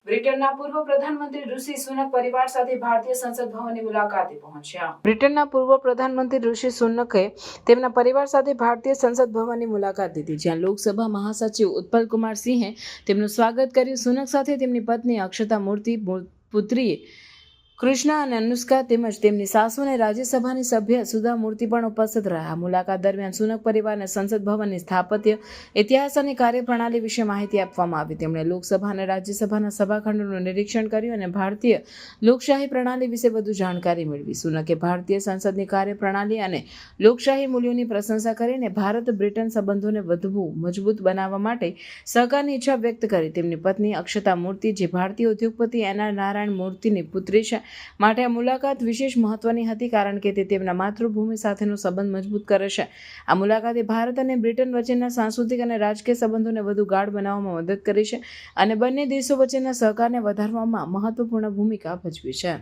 બ્રિટનના પૂર્વ પ્રધાનમંત્રી ઋષિ સુનક પરિવાર સાથે ભારતીય સંસદ ભવનની મુલાકાતે પહોંચ્યા. બ્રિટનના પૂર્વ પ્રધાનમંત્રી ઋષિ સુનકે તેમના પરિવાર સાથે ભારતીય સંસદ ભવનની મુલાકાત લીધી, જ્યાં લોકસભા મહાસચિવ ઉત્પલ કુમાર સિંહે તેમનું સ્વાગત કર્યું. સુનક સાથે તેમની પત્ની અક્ષતા મૂર્તિ, પુત્રી કૃષ્ણા અને અનુષ્કા તેમજ તેમની સાસુ અને રાજ્યસભાની સભ્ય સુધા મૂર્તિ પણ ઉપસ્થિત રહ્યા. મુલાકાત દરમિયાન સુનક પરિવારને સંસદ ભવનની સ્થાપત્ય, ઇતિહાસ અને કાર્યપ્રણાલી વિશે માહિતી આપવામાં આવી. તેમણે લોકસભા અને રાજ્યસભાના સભાખંડોનું નિરીક્ષણ કર્યું અને ભારતીય લોકશાહી પ્રણાલી વિશે વધુ જાણકારી મેળવી. સુનકે ભારતીય સંસદની કાર્યપ્રણાલી અને લોકશાહી મૂલ્યોની પ્રશંસા કરીને ભારત બ્રિટન સંબંધોને વધુ મજબૂત બનાવવા માટે સહકારની ઈચ્છા વ્યક્ત કરી. તેમની પત્ની અક્ષતા મૂર્તિ, જે ભારતીય ઉદ્યોગપતિ એન.આર. નારાયણ મૂર્તિની પુત્રી છે, માટે આ મુલાકાત વિશેષ મહત્વની હતી, કારણ કે તે તેમના માતૃભૂમિ સાથેનો સંબંધ મજબૂત કરે છે. આ મુલાકાતે ભારત અને બ્રિટન વચ્ચેના સાંસ્કૃતિક અને રાજકીય સંબંધોને વધુ ગાઢ બનાવવામાં મદદ કરી છે અને બંને દેશો વચ્ચેના સહકારને વધારવામાં મહત્વપૂર્ણ ભૂમિકા ભજવી છે.